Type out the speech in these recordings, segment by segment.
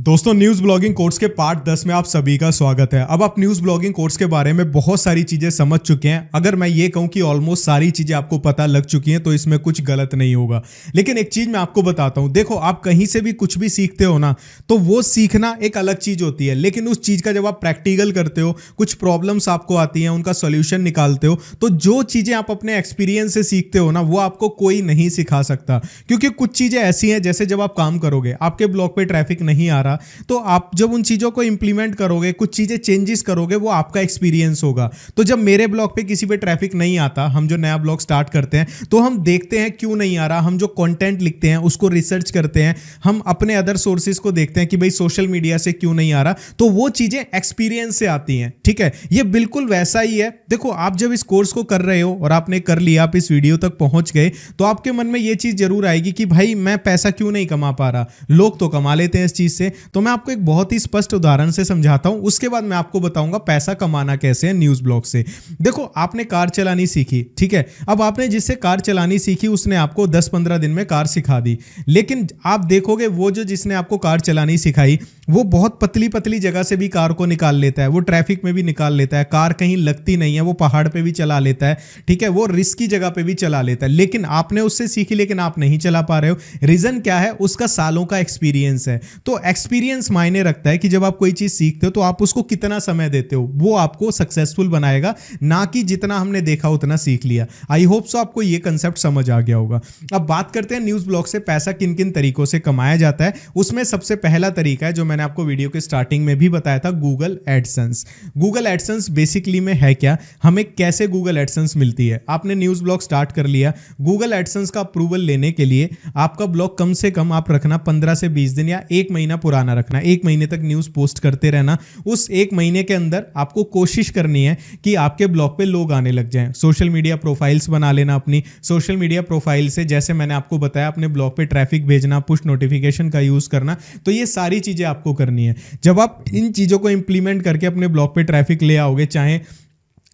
दोस्तों news blogging course के part 10 में आप सभी का स्वागत है। अब आप न्यूज़ ब्लॉगिंग कोर्स के बारे में बहुत सारी चीज़ें समझ चुके हैं। अगर मैं ये कहूँ कि ऑलमोस्ट सारी चीज़ें आपको पता लग चुकी हैं तो इसमें कुछ गलत नहीं होगा। लेकिन एक चीज़ मैं आपको बताता हूँ, देखो आप कहीं से भी कुछ भी सीखते हो ना, तो वो सीखना एक अलग चीज़ होती है, लेकिन उस चीज़ का जब आप प्रैक्टिकल करते हो, कुछ प्रॉब्लम्स आपको आती हैं, उनका सोल्यूशन निकालते हो, तो जो चीज़ें आप अपने एक्सपीरियंस से सीखते हो ना, वो आपको कोई नहीं सिखा सकता। क्योंकि कुछ चीज़ें ऐसी हैं, जैसे जब आप काम करोगे, आपके ब्लॉक पे ट्रैफिक नहीं आ रहा, तो आप जब उन चीज़ों को इंप्लीमेंट करोगे, कुछ चीज़ें चेंजेस करोगे, वो आपका एक्सपीरियंस होगा। तो जब मेरे ब्लॉग पे किसी पे ट्रैफिक नहीं आता, हम जो नया ब्लॉग स्टार्ट करते हैं तो हम देखते हैं क्यों नहीं आ रहा, हम जो कंटेंट लिखते हैं उसको रिसर्च करते हैं, हम अपने अदर सोर्सेज को देखते हैं कि भाई सोशल मीडिया से क्यों नहीं आ रहा, तो वो चीज़ें एक्सपीरियंस से आती हैं। ठीक है, ये बिल्कुल वैसा ही है। देखो आप जब इस कोर्स को कर रहे हो और आपने कर लिया, आप इस वीडियो तक पहुंच गए, तो आपके मन में ये चीज़ जरूर आएगी कि भाई मैं पैसा क्यों नहीं कमा पा रहा, लोग तो कमा लेते हैं इस चीज़ से। तो मैं आपको एक बहुत ही स्पष्ट उदाहरण से समझाता हूं, उसके बाद मैं आपको बताऊंगा पैसा कमाना कैसे है न्यूज़ ब्लॉग से। देखो आपने कार चलानी सीखी, ठीक है, अब आपने जिससे कार चलानी सीखी उसने आपको 10-15 दिन में कार सिखा दी, लेकिन आप देखोगे वो जो जिसने आपको कार चलानी सिखाई वो बहुत पतली पतली जगह से भी कार को निकाल लेता है, वो ट्रैफिक में भी निकाल लेता है, कार कहीं लगती नहीं है, वो पहाड़ पे भी चला लेता है, ठीक है, वो रिस्की जगह पे भी चला लेता है। लेकिन आपने उससे सीखी, लेकिन आप नहीं चला पा रहे हो। रीजन क्या है? उसका सालों का एक्सपीरियंस है। तो एक्सपीरियंस मायने रखता है कि जब आप कोई चीज सीखते हो तो आप उसको कितना समय देते हो, वो आपको सक्सेसफुल बनाएगा, ना कि जितना हमने देखा उतना सीख लिया। आई होप सो आपको ये कंसेप्ट समझ आ गया होगा। अब बात करते हैं न्यूज़ ब्लॉग से पैसा किन किन तरीकों से कमाया जाता है। उसमें सबसे पहला तरीका है जो मैंने आपको वीडियो के स्टार्टिंग में भी बताया था, Google AdSense. Google AdSense basically में है क्या, हमें कैसे गूगल एडसेंस मिलती है। आपने न्यूज़ ब्लॉग स्टार्ट कर लिया, गूगल एडसेंस का अप्रूवल लेने के लिए आपका ब्लॉग कम से कम आप रखना 15 से 20 दिन या 1 महीना पुराना रखना, 1 महीने तक न्यूज़ पोस्ट करते रहना। उस 1 महीने के अंदर आपको कोशिश करनी है कि आपके ब्लॉग पे लोग आने लग जाएं। सोशल मीडिया प्रोफाइल्स बना लेना, अपनी सोशल मीडिया प्रोफाइल से जैसे मैंने आपको बताया अपने ब्लॉग पे ट्रैफिक भेजना, पुश नोटिफिकेशन का यूज करना, तो ये सारी चीजें आपको करनी है। जब आप इन चीजों को इंप्लीमेंट करके अपने ब्लॉग पे ट्रैफिक ले आओगे, चाहे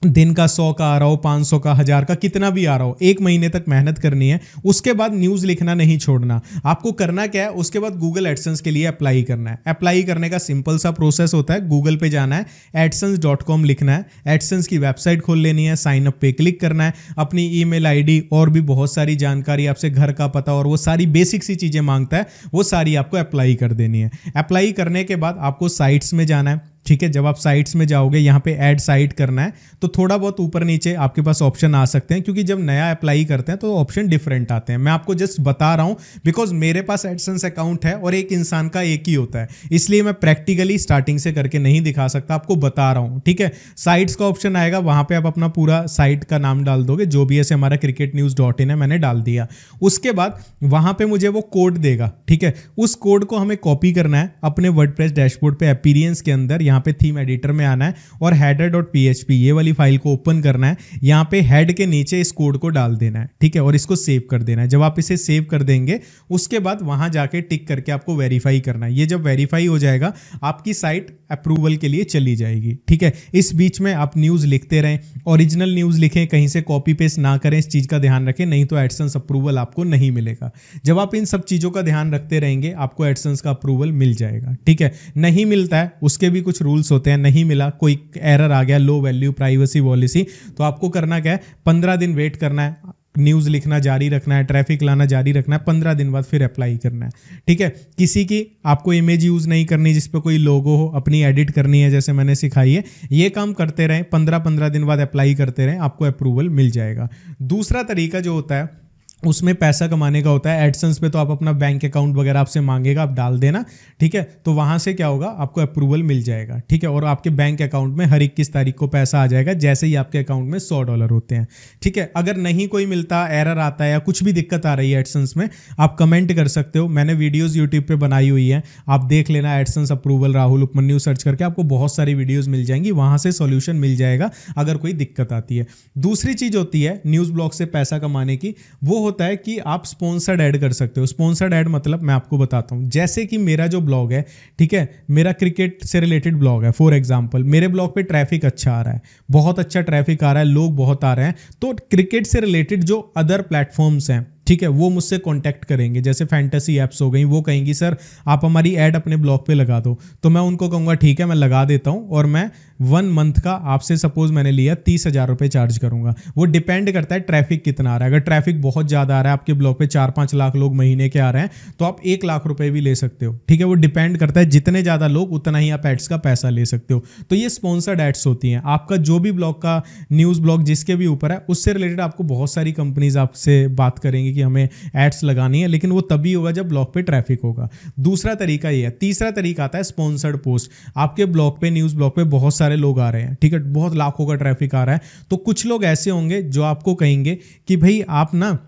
दिन का 100 का आ रहा हो, 500 का, 1000 का, कितना भी आ रहा हो, 1 महीने तक मेहनत करनी है। उसके बाद न्यूज़ लिखना नहीं छोड़ना। आपको करना क्या है, उसके बाद गूगल एडसेंस के लिए अप्लाई करना है। अप्लाई करने का सिंपल सा प्रोसेस होता है, गूगल पे जाना है, adsense.com लिखना है, एडसेंस की वेबसाइट खोल लेनी है, साइन अप पे क्लिक करना है, अपनी ईमेल आईडी और भी बहुत सारी जानकारी, आपसे घर का पता और वो सारी बेसिक सी चीज़ें मांगता है, वो सारी आपको अप्लाई कर देनी है। अप्लाई करने के बाद आपको साइट्स में जाना है, ठीक है। जब आप साइट्स में जाओगे, यहाँ पे ऐड साइट करना है, तो थोड़ा बहुत ऊपर नीचे आपके पास ऑप्शन आ सकते हैं, क्योंकि जब नया अप्लाई करते हैं तो ऑप्शन डिफरेंट आते हैं। मैं आपको जस्ट बता रहा हूँ बिकॉज मेरे पास एडसेंस अकाउंट है और एक इंसान का एक ही होता है, इसलिए मैं प्रैक्टिकली स्टार्टिंग से करके नहीं दिखा सकता, आपको बता रहा हूँ, ठीक है। साइट्स का ऑप्शन आएगा, वहाँ पे आप अपना पूरा साइट का नाम डाल दोगे, जो भी ऐसे हमारा cricketnews.in है, मैंने डाल दिया। उसके बाद वहाँ पे मुझे वो कोड देगा, ठीक है। उस कोड को हमें कॉपी करना है अपने वर्डप्रेस डैशबोर्ड पे अपीरियंस के अंदर, यहाँ पे थीम एडिटर में आना है और header.php ये वाली फाइल को ओपन करना है। यहाँ पे हेड के नीचे इस कोड को डाल देना है, ठीक है, और इसको सेव कर देना है। जब आप इसे सेव कर देंगे, उसके बाद वहां जाके टिक करके आपको वेरीफाई करना है। ये जब वेरीफाई हो जाएगा, आपकी साइट अप्रूवल के लिए चली जाएगी, ठीक है। इस बीच में आप न्यूज़ लिखते रहें, ओरिजिनल न्यूज़ लिखें, कहीं से कॉपी पेस्ट ना करें, इस चीज़ का ध्यान रखें, नहीं तो एडसेंस अप्रूवल आपको नहीं मिलेगा। जब आप इन सब चीज़ों का ध्यान रखते रहेंगे, आपको एडसेंस का अप्रूवल मिल जाएगा, ठीक है। नहीं मिलता है, उसके भी कुछ रूल्स होते हैं। नहीं मिला, कोई एरर आ गया, लो वैल्यू प्राइवेसी पॉलिसी, तो आपको करना क्या है, 15 दिन वेट करना है, न्यूज़ लिखना जारी रखना है, ट्रैफिक लाना जारी रखना है, 15 दिन बाद फिर अप्लाई करना है, ठीक है। किसी की आपको इमेज यूज़ नहीं करनी जिस पे कोई लोगो हो, अपनी एडिट करनी है जैसे मैंने सिखाई है। ये काम करते रहें, 15-15 दिन बाद अप्लाई करते रहें, आपको अप्रूवल मिल जाएगा। दूसरा तरीका जो होता है उसमें पैसा कमाने का होता है। एडसेंस पे तो आप अपना बैंक अकाउंट वगैरह आपसे मांगेगा, आप डाल देना, ठीक है, तो वहां से क्या होगा, आपको अप्रूवल मिल जाएगा, ठीक है, और आपके बैंक अकाउंट में हर 21 तारीख को पैसा आ जाएगा, जैसे ही आपके अकाउंट में $100 होते हैं, ठीक है। अगर नहीं कोई मिलता, एरर आता है या कुछ भी दिक्कत आ रही है एडसेंस में, आप कमेंट कर सकते हो। मैंने वीडियोज यूट्यूब पे बनाई हुई है, आप देख लेना, AdSense approval Rahul Upmanyu search करके आपको बहुत सारी वीडियोज मिल जाएंगी, वहां से सॉल्यूशन मिल जाएगा अगर कोई दिक्कत आती है। दूसरी चीज होती है न्यूज़ ब्लॉग से पैसा कमाने की, वो होता है कि आप स्पॉन्सर्ड ऐड कर सकते हो। स्पॉन्सर्ड ऐड मतलब मैं आपको बताता हूं, जैसे कि मेरा जो ब्लॉग है, ठीक है, मेरा क्रिकेट से रिलेटेड ब्लॉग है, फॉर एग्जांपल मेरे ब्लॉग पे ट्रैफिक अच्छा आ रहा है, बहुत अच्छा ट्रैफिक आ रहा है, लोग बहुत आ रहे हैं, तो क्रिकेट से रिलेटेड जो अदर प्लेटफॉर्म्स हैं, ठीक है, वो मुझसे कांटेक्ट करेंगे। जैसे फैंटेसी ऐप्स हो गई, वो कहेंगी सर आप हमारी ऐड अपने ब्लॉग पे लगा दो, तो मैं उनको कहूँगा ठीक है मैं लगा देता हूँ, और मैं 1 मंथ का आपसे सपोज मैंने लिया 30,000 रुपये चार्ज करूँगा। वो डिपेंड करता है ट्रैफिक कितना आ रहा है। अगर ट्रैफिक बहुत ज़्यादा आ रहा है, आपके ब्लॉग पे 4-5 लाख लोग महीने के आ रहे हैं, तो आप 1 लाख रुपये भी ले सकते हो। ठीक है, वो डिपेंड करता है, जितने ज़्यादा लोग उतना ही आप एड्स का पैसा ले सकते हो। तो ये स्पॉन्सर्ड एड्स होती हैं। आपका जो भी ब्लॉग का न्यूज़ ब्लॉग जिसके भी ऊपर है, उससे रिलेटेड आपको बहुत सारी कंपनीज आपसे बात करेंगी कि हमें एड्स लगानी है, लेकिन वो तभी होगा जब ब्लॉग पे ट्रैफिक होगा। दूसरा तरीका ये है। तीसरा तरीका आता है स्पॉन्सर्ड पोस्ट। आपके ब्लॉग पे, न्यूज़ ब्लॉग पे बहुत सारे लोग आ रहे हैं, ठीक है, बहुत लाखों का ट्रैफिक आ रहा है, तो कुछ लोग ऐसे होंगे जो आपको कहेंगे कि भाई आप ना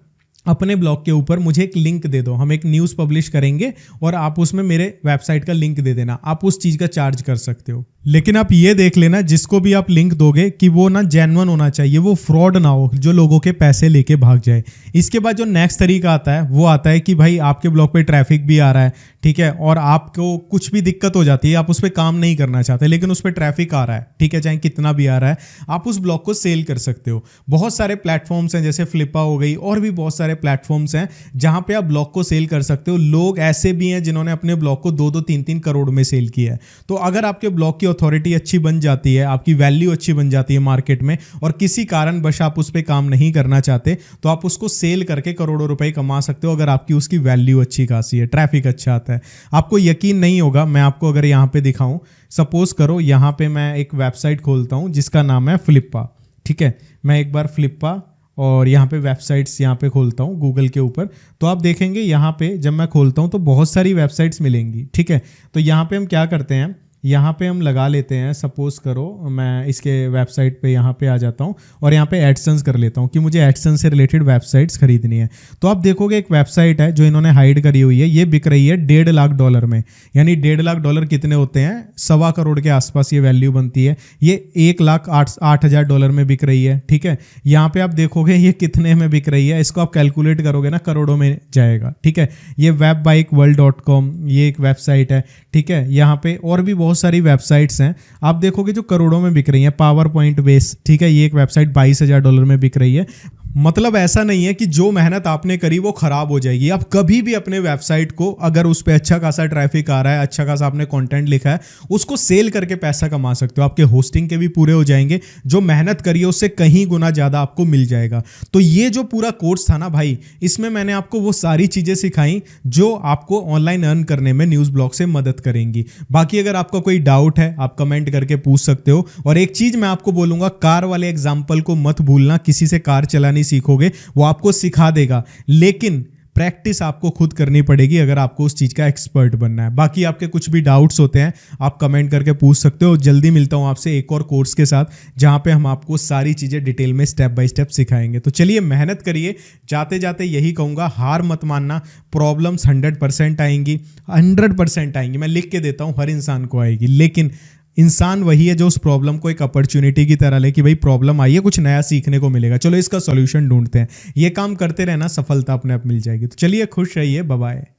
अपने ब्लॉग के ऊपर मुझे एक लिंक दे दो, हम एक न्यूज़ पब्लिश करेंगे और आप उसमें मेरे वेबसाइट का लिंक दे देना। आप उस चीज़ का चार्ज कर सकते हो, लेकिन आप ये देख लेना जिसको भी आप लिंक दोगे कि वो ना जेन्युइन होना चाहिए, वो फ्रॉड ना हो जो लोगों के पैसे लेके भाग जाए। इसके बाद जो नेक्स्ट तरीका आता है वो आता है कि भाई आपके ब्लॉग पे ट्रैफिक भी आ रहा है, ठीक है, और आपको कुछ भी दिक्कत हो जाती है, आप उस पर काम नहीं करना चाहते, लेकिन उस पर ट्रैफिक आ रहा है, ठीक है, चाहे कितना भी आ रहा है, आप उस ब्लॉग को सेल कर सकते हो। बहुत सारे प्लेटफॉर्म्स हैं, जैसे फ्लिपा हो गई, और भी बहुत सारे प्लेटफॉर्म्स हैं जहां पे आप ब्लॉग को सेल कर सकते हो। लोग ऐसे भी हैं जिन्होंने अपने ब्लॉग को 2-2, 3-3 करोड़ में सेल किया है। तो अगर आपके ब्लॉग की अथॉरिटी अच्छी बन जाती है, आपकी वैल्यू अच्छी बन जाती है मार्केट में, और किसी कारणवश आप उस पर काम नहीं करना चाहते, तो आप उसको सेल करके करोड़ों रुपए कमा सकते हो, अगर आपकी उसकी वैल्यू अच्छी खासी है, ट्रैफिक अच्छा आता है। आपको यकीन नहीं होगा, मैं आपको अगर यहाँ पे दिखाऊं, सपोज करो यहाँ पे मैं एक वेबसाइट खोलता हूँ जिसका नाम है फ्लिपा, ठीक है, मैं एक बार फ्लिपा और यहाँ पे वेबसाइट्स यहाँ पे खोलता हूँ गूगल के ऊपर, तो आप देखेंगे यहाँ पे जब मैं खोलता हूँ तो बहुत सारी वेबसाइट्स मिलेंगी, ठीक है। तो यहाँ पे हम क्या करते हैं, यहाँ पे हम लगा लेते हैं, सपोज करो मैं इसके वेबसाइट पे यहाँ पे आ जाता हूँ और यहाँ पे एडसेंस कर लेता हूँ कि मुझे एडसेंस से रिलेटेड वेबसाइट्स खरीदनी है। तो आप देखोगे एक वेबसाइट है जो इन्होंने हाइड करी हुई है, ये बिक रही है $1.5 लाख में, यानी $1.5 लाख कितने होते हैं, 1.25 करोड़ के आसपास ये वैल्यू बनती है। ये $1,08,000 में बिक रही है, ठीक है। यहाँ पे आप देखोगे ये कितने में बिक रही है, इसको आप कैलकुलेट करोगे ना, करोड़ों में जाएगा, ठीक है। ये webbikeworld.com ये एक वेबसाइट है, ठीक है। यहाँ पे और भी बहुत सारी वेबसाइट्स हैं, आप देखोगे जो करोड़ों में बिक रही हैं। पावर पॉइंट बेस, ठीक है, ये एक वेबसाइट $22,000 में बिक रही है। मतलब ऐसा नहीं है कि जो मेहनत आपने करी वो खराब हो जाएगी। आप कभी भी अपने वेबसाइट को, अगर उस पर अच्छा खासा ट्रैफिक आ रहा है, अच्छा खासा आपने कंटेंट लिखा है, उसको सेल करके पैसा कमा सकते हो। आपके होस्टिंग के भी पूरे हो जाएंगे, जो मेहनत करी है उससे कहीं गुना ज़्यादा आपको मिल जाएगा। तो ये जो पूरा कोर्स था ना भाई, इसमें मैंने आपको वो सारी चीज़ें सिखाई जो आपको ऑनलाइन अर्न करने में न्यूज़ ब्लॉग से मदद करेंगी। बाकी अगर आपका कोई डाउट है आप कमेंट करके पूछ सकते हो। और एक चीज़ मैं आपको बोलूँगा, कार वाले एग्जाम्पल को मत भूलना। किसी से कार चलानी सीखोगे, वो आपको सिखा देगा, लेकिन प्रैक्टिस आपको खुद करनी पड़ेगी अगर आपको उस चीज़ का एक्सपर्ट बनना है। बाकी आपके कुछ भी डाउट्स होते हैं आप कमेंट करके पूछ सकते हो। जल्दी मिलता हूं आपसे एक और कोर्स के साथ, जहां पे हम आपको सारी चीज़ें डिटेल में स्टेप बाय स्टेप सिखाएंगे। तो चलिए मेहनत करिए। जाते जाते यही कहूँगा, हार मत मानना। प्रॉब्लम्स 100% आएंगी, 100% आएंगी, मैं लिख के देता हूँ, हर इंसान को आएगी। लेकिन इंसान वही है जो उस प्रॉब्लम को एक अपॉर्चुनिटी की तरह ले कि भाई प्रॉब्लम आई है, कुछ नया सीखने को मिलेगा, चलो इसका सॉल्यूशन ढूंढते हैं। ये काम करते रहना, सफलता अपने आप मिल जाएगी। तो चलिए खुश रहिए, बाय बाय।